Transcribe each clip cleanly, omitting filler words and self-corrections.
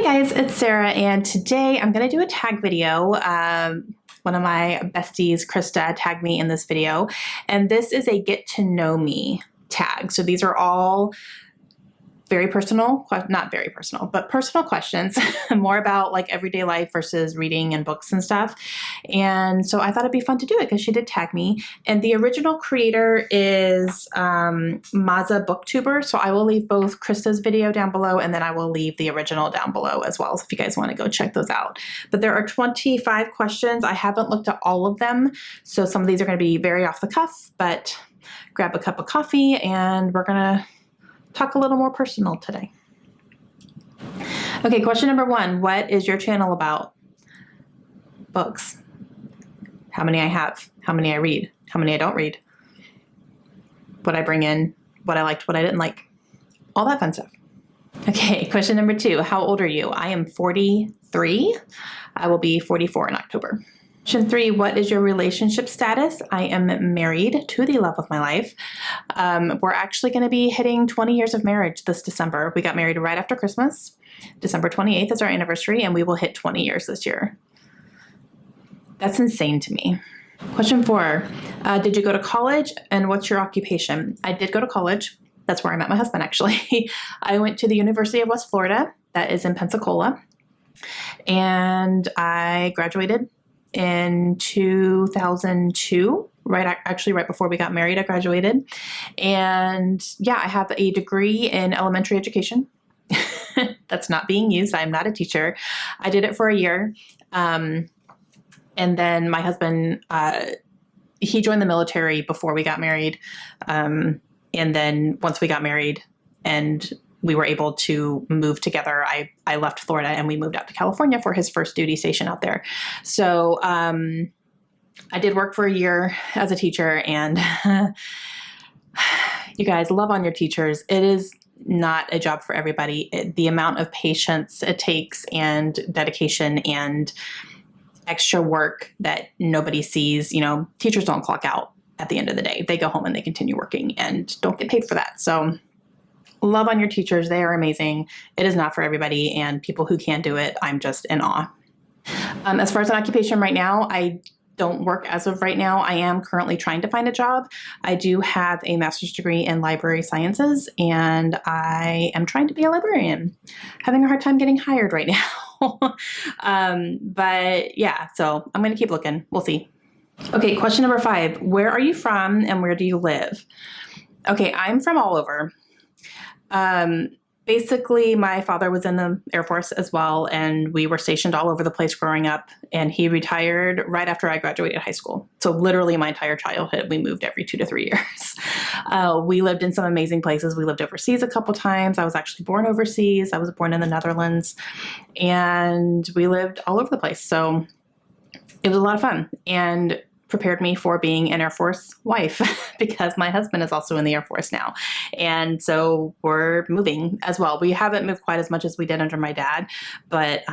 Hey guys, it's Sarah, and today I'm going to do a tag video. One of my besties, Krista, tagged me in this video, and this is a get to know me tag. So these are all very personal, not very personal, but personal questions, more about like everyday life versus reading and books and stuff. And so I thought it'd be fun to do it because she did tag me. And the original creator is Maza BookTuber. So I will leave both Krista's video down below, and then I will leave the original down below as well, so if you guys want to go check those out. But there are 25 questions. I haven't looked at all of them, so some of these are going to be very off the cuff, but grab a cup of coffee and we're going to talk a little more personal today. Okay, question number 1. What is your channel about? Books. How many I have, how many I read, how many I don't read, what I bring in, what I liked, what I didn't like, all that fun stuff. Okay, question number 2. How old are you? I am 43. I will be 44 in October. Question 3, what is your relationship status? I am married to the love of my life. We're actually going to be hitting 20 years of marriage this December. We got married right after Christmas. December 28th is our anniversary, and we will hit 20 years this year. That's insane to me. Question 4, did you go to college, and what's your occupation? I did go to college. That's where I met my husband, actually. I went to the University of West Florida. That is in Pensacola. And I graduated in 2002, actually right before we got married, I graduated. And yeah, I have a degree in elementary education. That's not being used. I'm not a teacher. I did it for a year. And then my husband, he joined the military before we got married. And then once we got married and we were able to move together, I left Florida and we moved out to California for his first duty station out there. So I did work for a year as a teacher, and you guys, love on your teachers. It is not a job for everybody. The amount of patience it takes and dedication and extra work that nobody sees, teachers don't clock out at the end of the day. They go home and they continue working and don't get paid for that. So love on your teachers. They are amazing. It is not for everybody, and people who can't do it, I'm just in awe. As far as an occupation right now, I don't work as of right now. I am currently trying to find a job. I do have a master's degree in library sciences, and I am trying to be a librarian. Having a hard time getting hired right now. But yeah, so I'm going to keep looking. We'll see. Okay, question number 5. Where are you from and where do you live? Okay, I'm from all over. Basically, my father was in the Air Force as well, and we were stationed all over the place growing up, and he retired right after I graduated high school. So literally my entire childhood, we moved every 2 to 3 years. We lived in some amazing places. We lived overseas a couple times. I was actually born overseas. I was born in the Netherlands, and we lived all over the place. So it was a lot of fun and prepared me for being an Air Force wife because my husband is also in the Air Force now. And so we're moving as well. We haven't moved quite as much as we did under my dad, but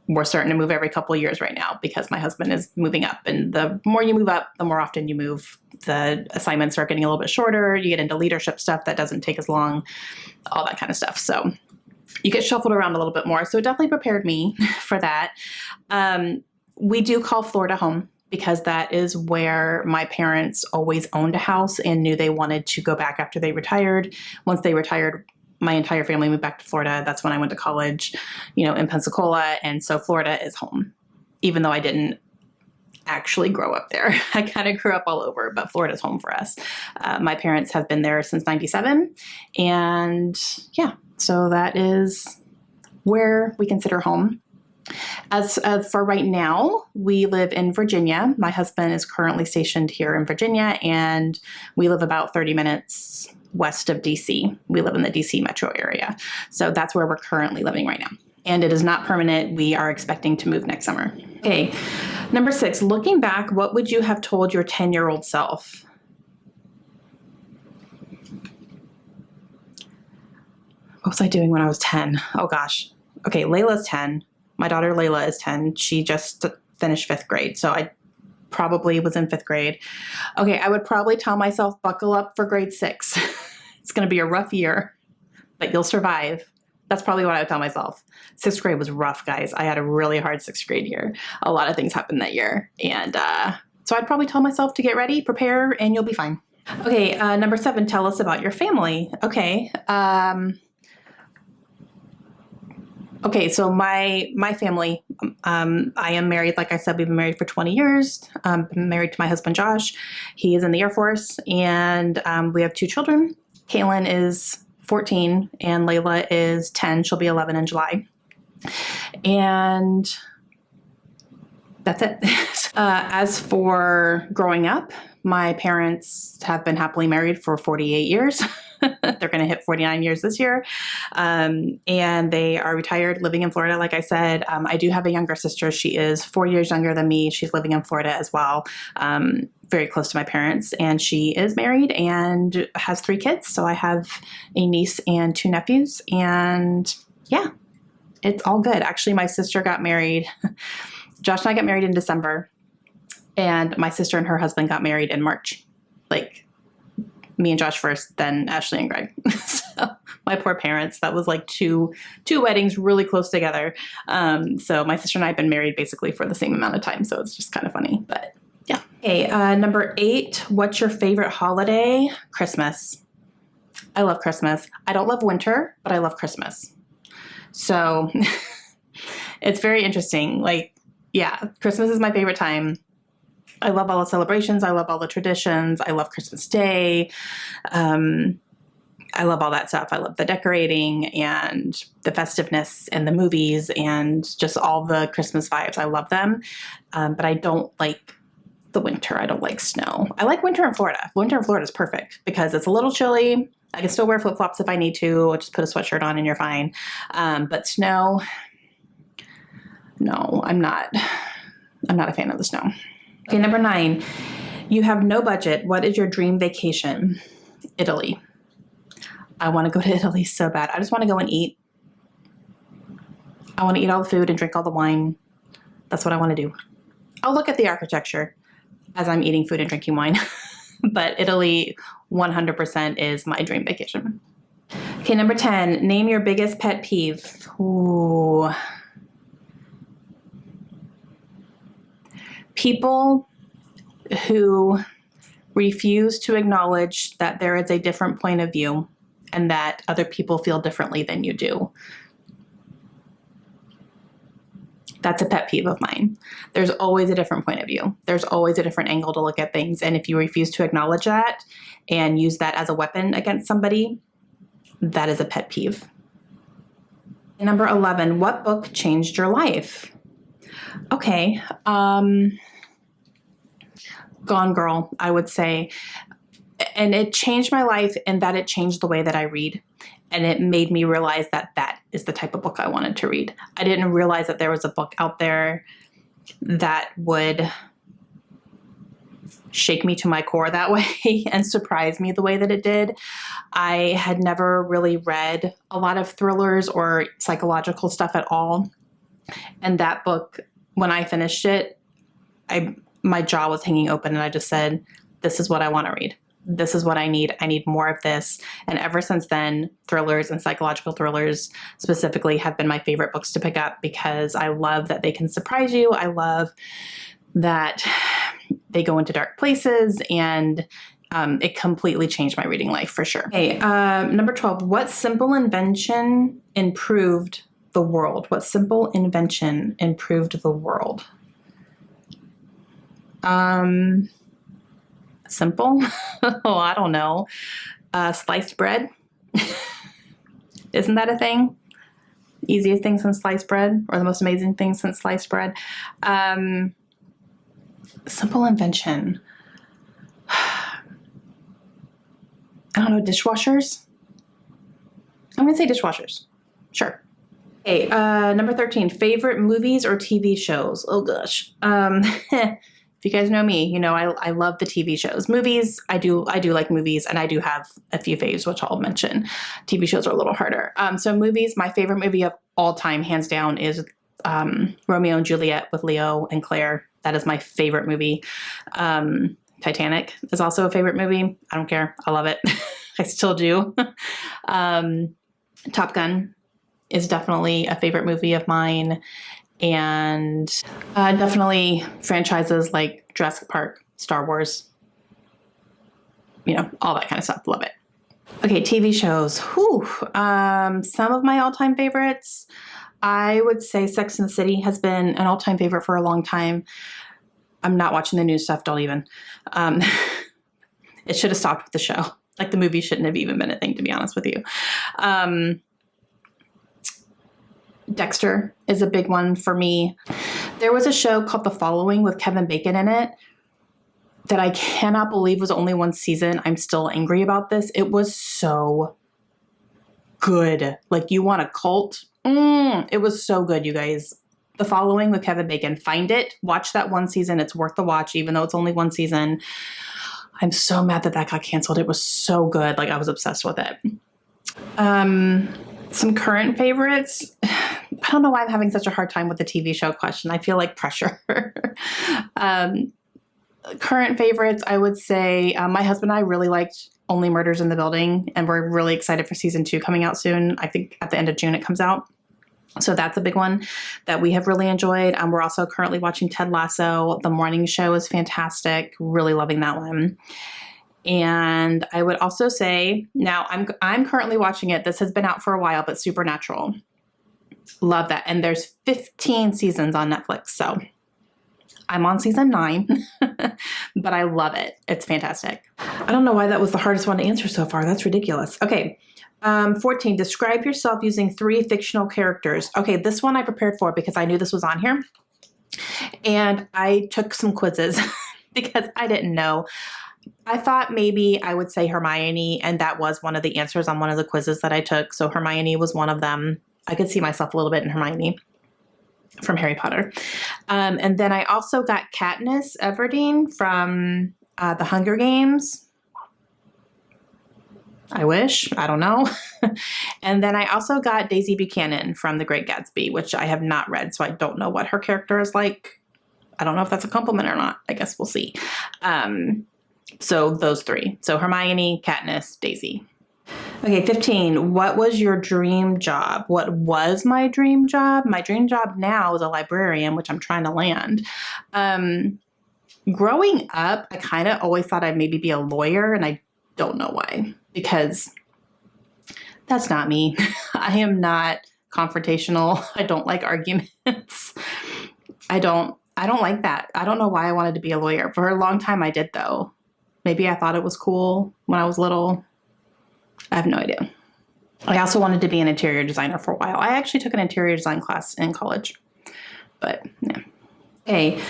we're starting to move every couple of years right now because my husband is moving up. And the more you move up, the more often you move. The assignments are getting a little bit shorter. You get into leadership stuff that doesn't take as long, all that kind of stuff. So you get shuffled around a little bit more. So it definitely prepared me for that. We do call Florida home, because that is where my parents always owned a house and knew they wanted to go back after they retired. Once they retired, my entire family moved back to Florida. That's when I went to college, in Pensacola. And so Florida is home, even though I didn't actually grow up there. I kind of grew up all over, but Florida's home for us. My parents have been there since '97. And yeah, so that is where we consider home. As for right now, we live in Virginia. My husband is currently stationed here in Virginia, and we live about 30 minutes west of DC. We live in the DC metro area. So that's where we're currently living right now. And it is not permanent. We are expecting to move next summer. Okay, number 6, looking back, what would you have told your 10-year-old self? What was I doing when I was 10? Oh gosh. Okay, Layla's 10. My daughter Layla is 10. She just finished 5th grade. So I probably was in 5th grade. Okay, I would probably tell myself, buckle up for grade 6. It's going to be a rough year, but you'll survive. That's probably what I would tell myself. 6th grade was rough, guys. I had a really hard 6th grade year. A lot of things happened that year. And so I'd probably tell myself to get ready, prepare, and you'll be fine. Okay, number 7, tell us about your family. Okay. Okay, so my family, I am married. Like I said, we've been married for 20 years. I'm married to my husband, Josh. He is in the Air Force, and we have 2 children. Kaylin is 14, and Layla is 10. She'll be 11 in July. And that's it. As for growing up, my parents have been happily married for 48 years. They're going to hit 49 years this year. And they are retired, living in Florida, like I said. I do have a younger sister. She is 4 years younger than me. She's living in Florida as well, very close to my parents. And she is married and has 3 kids. So I have a niece and 2 nephews. And yeah, it's all good. Actually, my sister got married. Josh and I got married in December. And my sister and her husband got married in March. Like, me and Josh first, then Ashley and Greg. So my poor parents, that was like two weddings really close together. So my sister and I have been married basically for the same amount of time. So it's just kind of funny, but yeah. Okay, number 8, what's your favorite holiday? Christmas. I love Christmas. I don't love winter, but I love Christmas. So it's very interesting. Like, yeah, Christmas is my favorite time. I love all the celebrations. I love all the traditions. I love Christmas Day. I love all that stuff. I love the decorating and the festiveness and the movies and just all the Christmas vibes. I love them. But I don't like the winter. I don't like snow. I like winter in Florida. Winter in Florida is perfect because it's a little chilly. I can still wear flip-flops if I need to, or just put a sweatshirt on and you're fine. But snow, no, I'm not a fan of the snow. Okay, number 9, you have no budget. What is your dream vacation? Italy. I want to go to Italy so bad. I just want to go and eat. I want to eat all the food and drink all the wine. That's what I want to do. I'll look at the architecture as I'm eating food and drinking wine. But Italy 100% is my dream vacation. Okay, number 10, name your biggest pet peeve. Ooh. People who refuse to acknowledge that there is a different point of view and that other people feel differently than you do. That's a pet peeve of mine. There's always a different point of view. There's always a different angle to look at things. And if you refuse to acknowledge that and use that as a weapon against somebody, that is a pet peeve. Number 11, what book changed your life? Okay. Gone Girl, I would say. And it changed my life in that it changed the way that I read. And it made me realize that that is the type of book I wanted to read. I didn't realize that there was a book out there that would shake me to my core that way and surprise me the way that it did. I had never really read a lot of thrillers or psychological stuff at all. And that book, when I finished it, my jaw was hanging open and I just said, this is what I want to read. This is what I need. I need more of this. And ever since then, thrillers and psychological thrillers specifically have been my favorite books to pick up because I love that they can surprise you. I love that they go into dark places, and it completely changed my reading life for sure. Okay, number 12, what simple invention improved the world? What simple invention improved the world? Simple? Oh, I don't know. Sliced bread? Isn't that a thing? Easiest thing since sliced bread, or the most amazing thing since sliced bread? Simple invention. I don't know, dishwashers? I'm going to say dishwashers. Sure. Okay, number 13, favorite movies or TV shows? Oh gosh. If you guys know me, you know I love the TV shows. Movies, I do like movies, and I do have a few faves, which I'll mention. TV shows are a little harder. So movies, my favorite movie of all time, hands down, is Romeo and Juliet with Leo and Claire. That is my favorite movie. Titanic is also a favorite movie. I don't care. I love it. I still do. Top Gun is definitely a favorite movie of mine. And definitely franchises like Jurassic Park, Star Wars, you know, all that kind of stuff. Love it. Okay, TV shows. Whew. Some of my all-time favorites, I would say Sex and the City has been an all-time favorite for a long time. I'm not watching the new stuff, don't even. It should have stopped with the show. Like, the movie shouldn't have even been a thing, to be honest with you. Dexter is a big one for me. There was a show called The Following with Kevin Bacon in it that I cannot believe was only one season. I'm still angry about this. It was so good. Like, you want a cult? It was so good, you guys. The Following with Kevin Bacon. Find it. Watch that one season. It's worth the watch, even though it's only one season. I'm so mad that that got canceled. It was so good. Like, I was obsessed with it. Some current favorites. I don't know why I'm having such a hard time with the TV show question. I feel like pressure. Current favorites, I would say my husband and I really liked Only Murders in the Building, and we're really excited for season 2 coming out soon. I think at the end of June it comes out. So that's a big one that we have really enjoyed. We're also currently watching Ted Lasso. The morning show is fantastic. Really loving that one. And I would also say, now I'm currently watching it. This has been out for a while, but Supernatural. Love that. And there's 15 seasons on Netflix. So I'm on season 9, but I love it. It's fantastic. I don't know why that was the hardest one to answer so far. That's ridiculous. Okay. 14, describe yourself using 3 fictional characters. Okay, this one I prepared for because I knew this was on here. And I took some quizzes because I didn't know. I thought maybe I would say Hermione, and that was one of the answers on one of the quizzes that I took. So Hermione was one of them. I could see myself a little bit in Hermione from Harry Potter. And then I also got Katniss Everdeen from The Hunger Games. I wish. I don't know. And then I also got Daisy Buchanan from The Great Gatsby, which I have not read, so I don't know what her character is like. I don't know if that's a compliment or not. I guess we'll see. So those 3. So Hermione, Katniss, Daisy. Okay, 15. What was your dream job? What was my dream job? My dream job now is a librarian, which I'm trying to land. Growing up, I kind of always thought I'd maybe be a lawyer, and I don't know why, because that's not me. I am not confrontational. I don't like arguments. I don't like that. I don't know why I wanted to be a lawyer. For a long time I did, though. Maybe I thought it was cool when I was little. I have no idea. I also wanted to be an interior designer for a while. I actually took an interior design class in college, but yeah. Okay,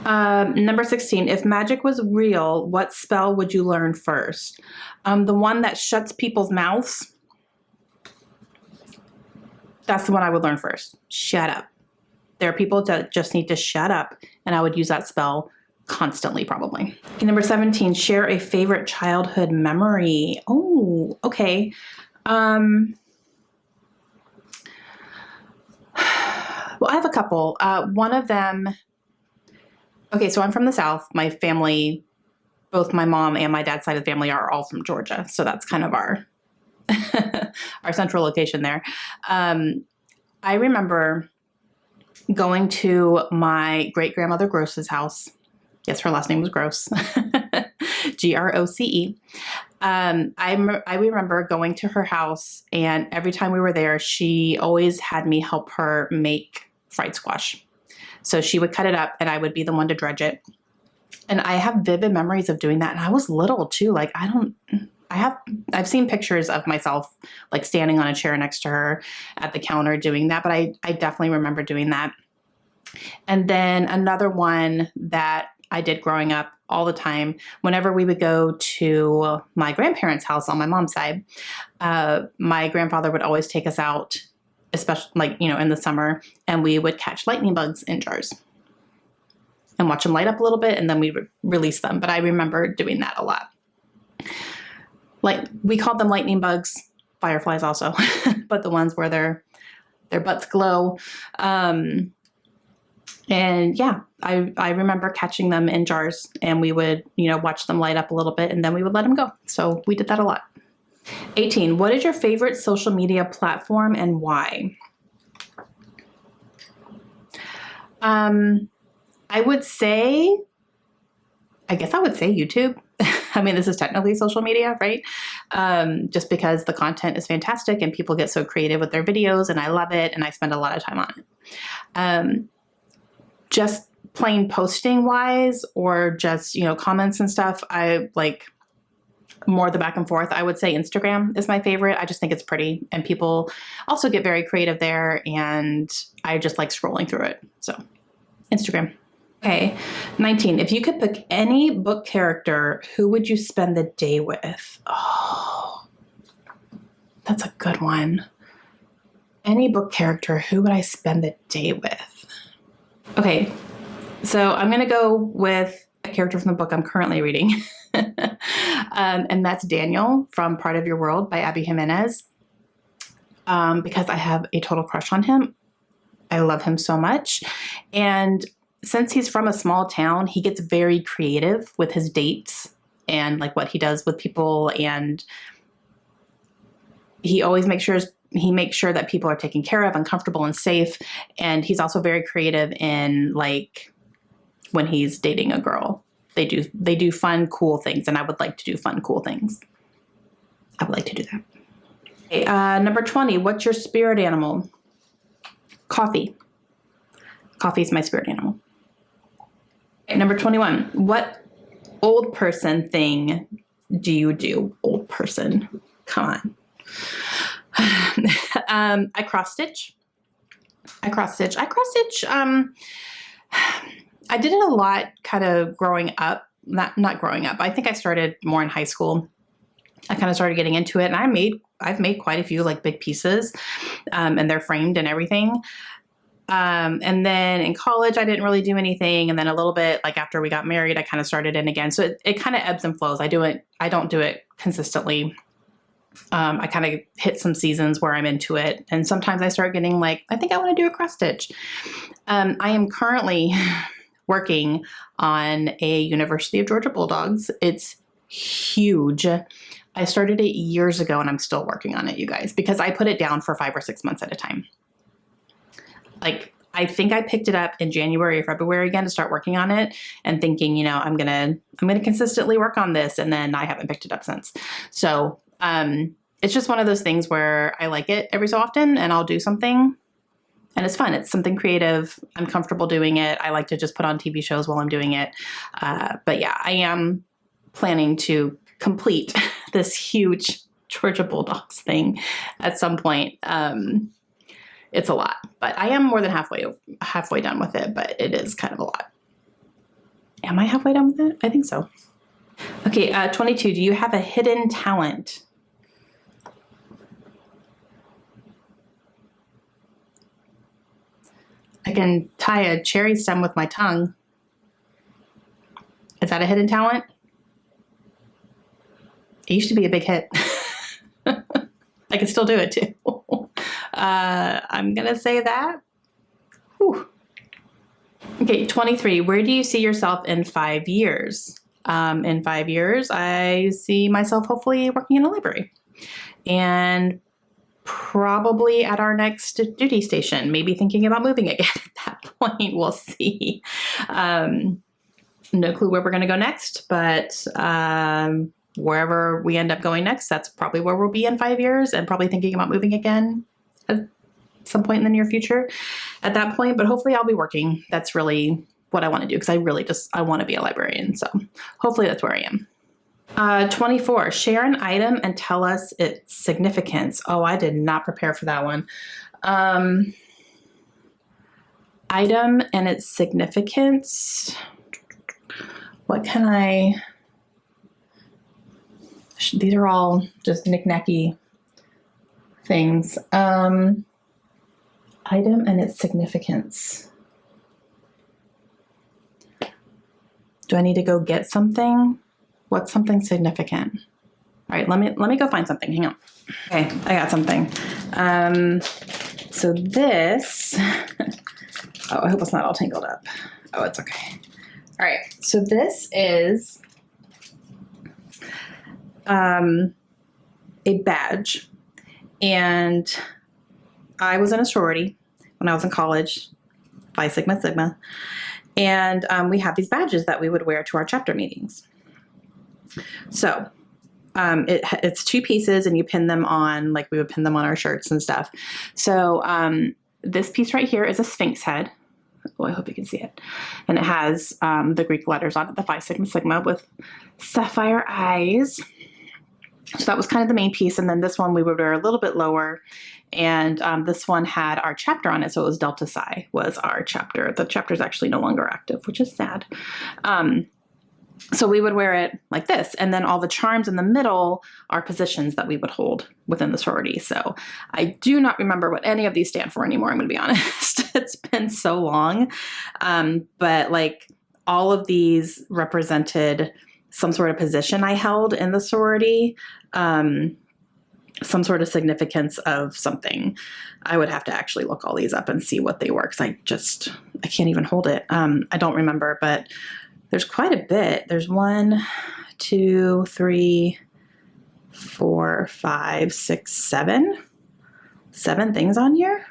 number 16, if magic was real, what spell would you learn first? The one that shuts people's mouths. That's the one I would learn first. Shut up. There are people that just need to shut up, and I would use that spell constantly, probably. Okay, number 17, share a favorite childhood memory. Oh, okay. Well, I have a couple. One of them, okay, so I'm from the South. My family, both my mom and my dad's side of the family are all from Georgia. So that's kind of our, our central location there. I remember going to my great-grandmother Gross's house. Yes, her last name was Gross. Groce. I remember going to her house, and every time we were there, she always had me help her make fried squash. So she would cut it up, and I would be the one to dredge it. And I have vivid memories of doing that. And I was little too. Like, I've seen pictures of myself like standing on a chair next to her at the counter doing that, but I definitely remember doing that. And then another one that I did growing up all the time, whenever we would go to my grandparents' house on my mom's side, my grandfather would always take us out, especially in the summer, and we would catch lightning bugs in jars and watch them light up a little bit, and then we would release them. But I remember doing that a lot. Like, we called them lightning bugs, fireflies also, but the ones where their butts glow. And yeah, I remember catching them in jars, and we would, watch them light up a little bit, and then we would let them go. So we did that a lot. 18, what is your favorite social media platform and why? I would say, I guess I would say YouTube. I mean, this is technically social media, right? Just because the content is fantastic and people get so creative with their videos, and I love it, and I spend a lot of time on it. Just plain posting wise, or just, you know, comments and stuff, I like more the back and forth. I would say Instagram is my favorite. I just think it's pretty, and people also get very creative there, and I just like scrolling through it. So Instagram. Okay, 19. If you could pick any book character, who would you spend the day with? Oh, that's a good one. Any book character, who would I spend the day with? Okay, so I'm going to go with a character from the book I'm currently reading. And that's Daniel from Part of Your World by Abby Jimenez. Because I have a total crush on him. I love him so much. And since he's from a small town, he gets very creative with his dates and like what he does with people. And he always makes sure that people are taken care of and comfortable and safe. And he's also very creative in like when he's dating a girl. They do fun, cool things. And I would like to do fun, cool things. I would like to do that. Okay, number 20, what's your spirit animal? Coffee. Coffee is my spirit animal. Okay, number 21, what old person thing do you do? Old person, come on. I cross stitch. I did it a lot kind of growing up, not growing up. I think I started more in high school. I kind of started getting into it, and I've made quite a few like big pieces, and they're framed and everything. And then in college, I didn't really do anything. And then a little bit like after we got married, I kind of started in again. So it kind of ebbs and flows. I don't do it consistently. I kind of hit some seasons where I'm into it. And sometimes I start getting like, I think I want to do a cross stitch. I am currently working on a University of Georgia Bulldogs. It's huge. I started it years ago and I'm still working on it, you guys, because I put it down for 5 or 6 months at a time. Like, I think I picked it up in January or February again to start working on it and thinking, you know, I'm going to consistently work on this. And then I haven't picked it up since. So, it's just one of those things where I like it every so often and I'll do something and it's fun. It's something creative. I'm comfortable doing it. I like to just put on TV shows while I'm doing it. But yeah, I am planning to complete this huge Georgia Bulldogs thing at some point. It's a lot, but I am more than halfway done with it, but it is kind of a lot. Am I halfway done with it? I think so. Okay, 22, do you have a hidden talent? I can tie a cherry stem with my tongue. Is that a hidden talent? It used to be a big hit. I can still do it too. I'm going to say that. Whew. Okay, 23. Where do you see yourself in 5 years? In 5 years, I see myself hopefully working in a library and probably at our next duty station, maybe thinking about moving again at that point. We'll see. No clue where we're going to go next, but wherever we end up going next, that's probably where we'll be in 5 years and probably thinking about moving again at some point in the near future at that point. But hopefully I'll be working. That's really what I want to do because I want to be a librarian. So hopefully that's where I am. 24, share an item and tell us its significance. Oh, I did not prepare for that one. Item and its significance. What can these are all just knick-knacky things. Item and its significance. Do I need to go get something? What's something significant? All right, let me go find something. Hang on. Okay, I got something. So this, oh, I hope it's not all tangled up. Oh, it's okay. All right, so this is a badge, and I was in a sorority when I was in college. Phi Sigma Sigma. And we have these badges that we would wear to our chapter meetings. So it's 2 pieces, and you pin them on, like we would pin them on our shirts and stuff. So this piece right here is a Sphinx head. Oh, I hope you can see it. And it has the Greek letters on it, the Phi Sigma Sigma with sapphire eyes. So that was kind of the main piece. And then this one we would wear a little bit lower. And this one had our chapter on it. So it was Delta Psi was our chapter. The chapter is actually no longer active, which is sad. So we would wear it like this. And then all the charms in the middle are positions that we would hold within the sorority. So I do not remember what any of these stand for anymore, I'm going to be honest. It's been so long. But like all of these represented some sort of position I held in the sorority, some sort of significance of something. I would have to actually look all these up and see what they were, because I can't even hold it. I don't remember, but there's quite a bit. There's 1, 2, 3, 4, 5, 6, 7 things on here.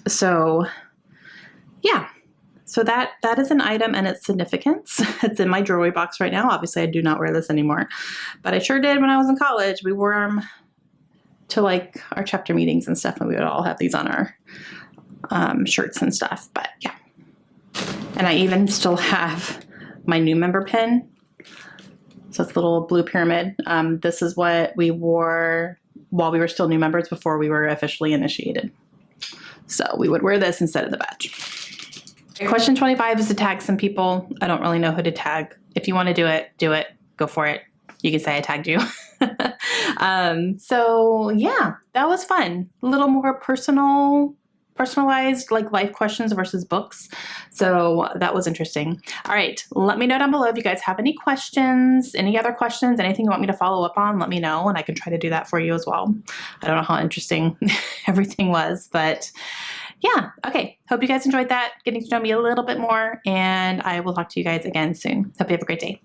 So yeah. So that is an item and its significance. It's in my jewelry box right now. Obviously, I do not wear this anymore, but I sure did when I was in college. We wore them to like our chapter meetings and stuff, and we would all have these on our shirts and stuff. But yeah, and I even still have my new member pin. So it's a little blue pyramid. This is what we wore while we were still new members before we were officially initiated. So we would wear this instead of the badge. Question 25 is to tag some people. I don't really know who to tag. If you want to do it, go for it. You can say I tagged you. So yeah, that was fun. A little more personalized, like life questions versus books. So that was interesting. All right. Let me know down below if you guys have any questions, any other questions, anything you want me to follow up on, let me know, and I can try to do that for you as well. I don't know how interesting everything was, but yeah. Okay. Hope you guys enjoyed that, getting to know me a little bit more, and I will talk to you guys again soon. Hope you have a great day.